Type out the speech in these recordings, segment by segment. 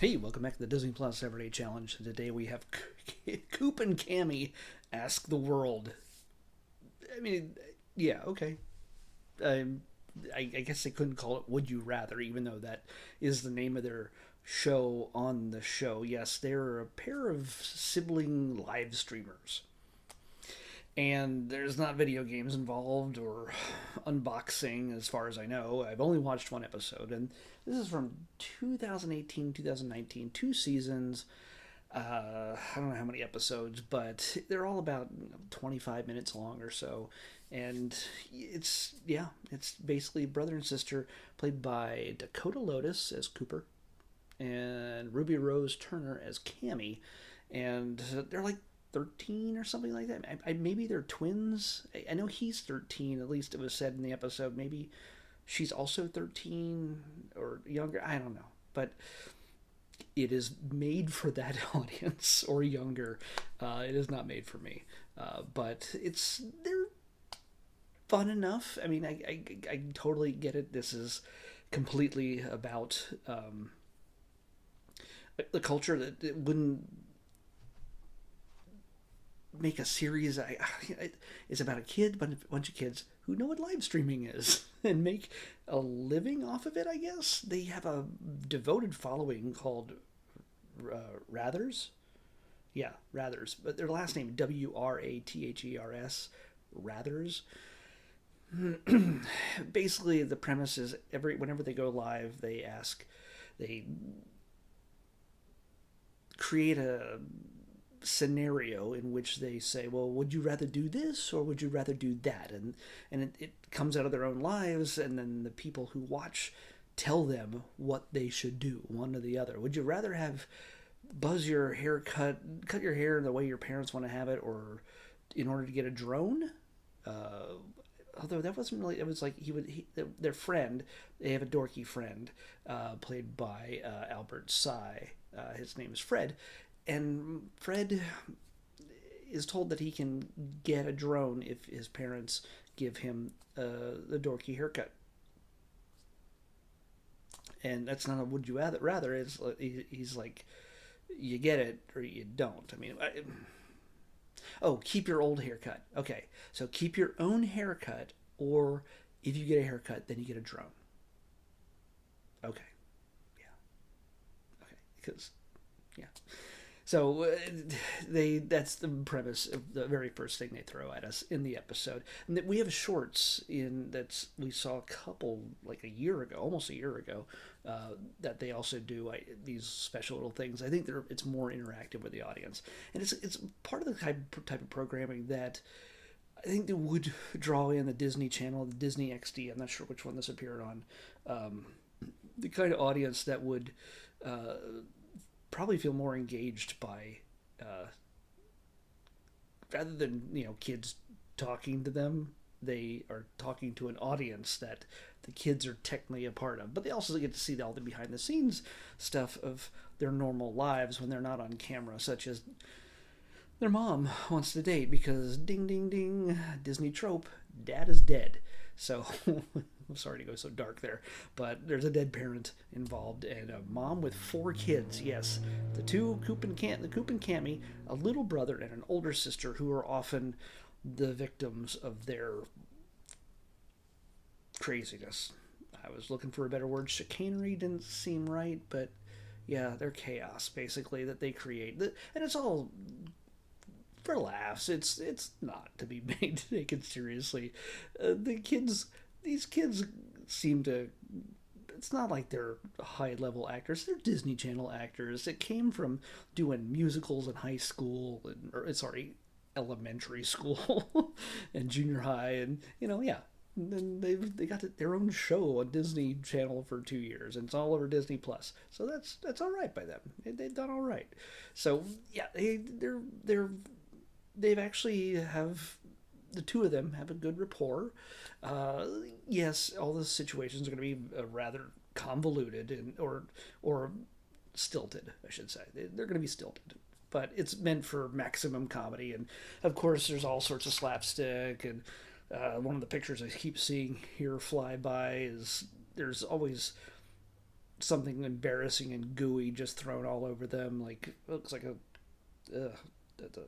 Hey, welcome back to the Disney Plus Everyday Challenge. Today we have Coop and Cami Ask the World. I mean, yeah, okay. Um, I guess they couldn't call it Would You Rather, even though that is the name of their show on the show. Yes, they're a pair of sibling live streamers. And there's not video games involved or unboxing as far as I know. I've only watched one episode, and this is from 2018, 2019, two seasons. I don't know how many episodes, but they're all about 25 minutes long or so. And it's basically brother and sister played by Dakota Lotus as Cooper and Ruby Rose Turner as Cammy. And they're like 13 or something like that. Maybe they're twins. I know he's 13, at least it was said in the episode. Maybe she's also 13 or younger. I don't know. But it is made for that audience or younger. It is not made for me. But they're fun enough. I mean, I totally get it. This is completely about the culture that it wouldn't make a series. It's about a kid, but a bunch of kids who know what live streaming is and make a living off of it. I guess they have a devoted following called Rathers. Yeah, Rathers, but their last name Wrathers. Rathers. Basically, the premise is whenever they go live, they create a scenario in which they say, well, would you rather do this or would you rather do that? And it comes out of their own lives, and then the people who watch tell them what they should do, one or the other. Would you rather have buzz your hair cut your hair the way your parents want to have it, or in order to get a drone? Although that wasn't really, it was like their friend, they have a dorky friend, played by Albert Sy. His name is Fred, and Fred is told that he can get a drone if his parents give him the dorky haircut. And that's not a would you rather. He's like, you get it or you don't. I mean, oh, keep your old haircut. Okay, so keep your own haircut, or if you get a haircut, then you get a drone. Okay, yeah, okay, because yeah. So that's the premise of the very first thing they throw at us in the episode. And that we have shorts in that we saw a couple like a year ago, almost a year ago, that they also do these special little things. I think it's more interactive with the audience, and it's part of the type of programming that I think they would draw in the Disney Channel, the Disney XD. I'm not sure which one this appeared on. The kind of audience that would probably feel more engaged by, rather than kids talking to them, they are talking to an audience that the kids are technically a part of. But they also get to see all the behind the scenes stuff of their normal lives when they're not on camera, such as their mom wants to date because ding ding ding, Disney trope, dad is dead. So I'm sorry to go so dark there, but there's a dead parent involved and a mom with four kids. Yes, the Coop and Cami, a little brother and an older sister who are often the victims of their craziness. I was looking for a better word. Chicanery didn't seem right, but yeah, their chaos basically that they create, and it's all for laughs. It's not to be made taken seriously. These kids seem to. It's not like they're high level actors. They're Disney Channel actors that came from doing musicals in high school elementary school and junior high, and yeah. And then they got their own show on Disney Channel for 2 years, and it's all over Disney Plus. So that's all right by them. They've done all right. So yeah, they've actually have the two of them have a good rapport. Yes, all the situations are going to be rather convoluted or stilted, I should say. They're going to be stilted, but it's meant for maximum comedy. And of course, there's all sorts of slapstick. And one of the pictures I keep seeing here fly by is there's always something embarrassing and gooey just thrown all over them. Like, it looks like a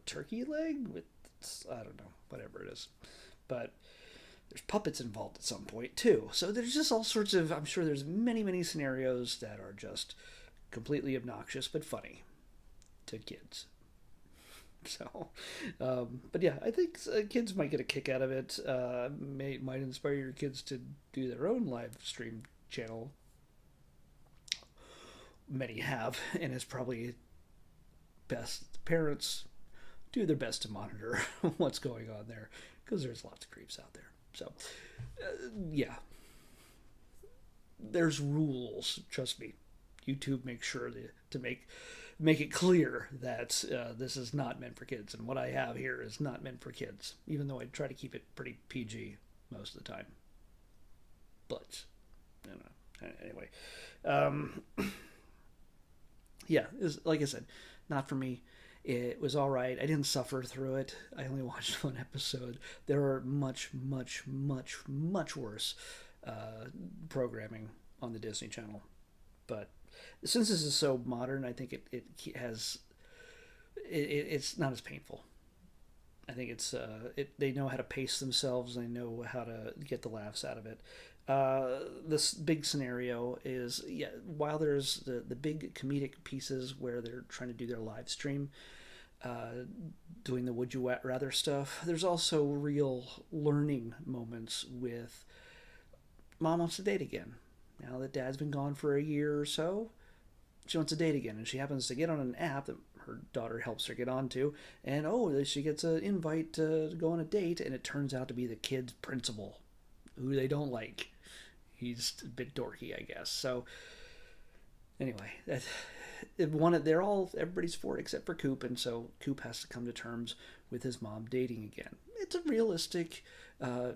turkey leg with, I don't know, whatever it is. But there's puppets involved at some point too. So there's just all sorts of, I'm sure there's many scenarios that are just completely obnoxious but funny to kids. So, but yeah, I think kids might get a kick out of it. Might inspire your kids to do their own live stream channel. Many have, and it's probably best parents do their best to monitor what's going on there, because there's lots of creeps out there. So, yeah, there's rules. Trust me, YouTube makes sure to make it clear that this is not meant for kids, and what I have here is not meant for kids. Even though I try to keep it pretty PG most of the time. But, I don't know. Anyway, yeah, like I said, not for me. It was all right. I didn't suffer through it. I only watched one episode. There are much worse programming on the Disney Channel. But since this is so modern, I think it's not as painful. I think they know how to pace themselves. They know how to get the laughs out of it. This big scenario is, yeah, while there's the big comedic pieces where they're trying to do their live stream, doing the would you rather stuff, there's also real learning moments with mom wants to date again. Now that dad's been gone for a year or so, she wants to date again, and she happens to get on an app that her daughter helps her get onto, and she gets an invite to go on a date, and it turns out to be the kid's principal, who they don't like. He's a bit dorky, I guess. So anyway, everybody's for it except for Coop, and so Coop has to come to terms with his mom dating again. It's a realistic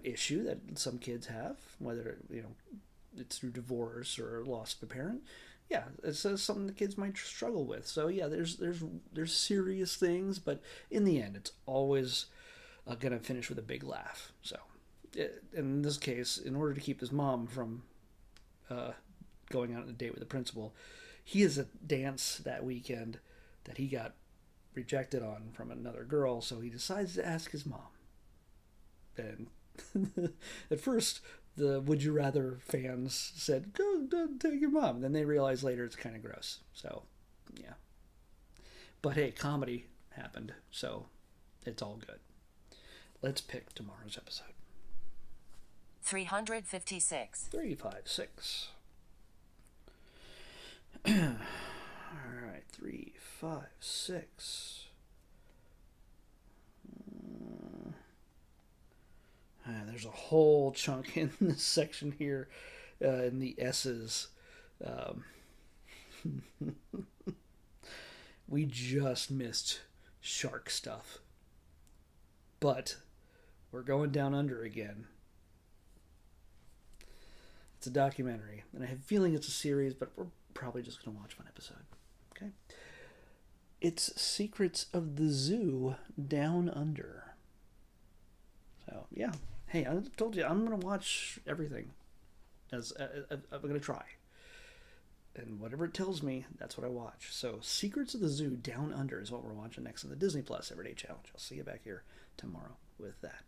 issue that some kids have, whether it's through divorce or loss of a parent. Yeah, it's something the kids might struggle with. So yeah, there's serious things, but in the end, it's always gonna finish with a big laugh. So in this case, in order to keep his mom from going out on a date with the principal, he has a dance that weekend that he got rejected on from another girl, so he decides to ask his mom. And at first, the Would You Rather fans said, go take your mom. Then they realized later it's kind of gross. So, yeah. But hey, comedy happened, so it's all good. Let's pick tomorrow's episode. 356. 356. All right, 356. There's a whole chunk in this section here in the S's. We just missed shark stuff. But we're going down under again. It's a documentary, and I have a feeling it's a series, but we're probably just going to watch one episode. Okay? It's Secrets of the Zoo Down Under. So, yeah. Hey, I told you, I'm going to watch everything. I'm going to try. And whatever it tells me, that's what I watch. So, Secrets of the Zoo Down Under is what we're watching next on the Disney Plus Everyday Challenge. I'll see you back here tomorrow with that.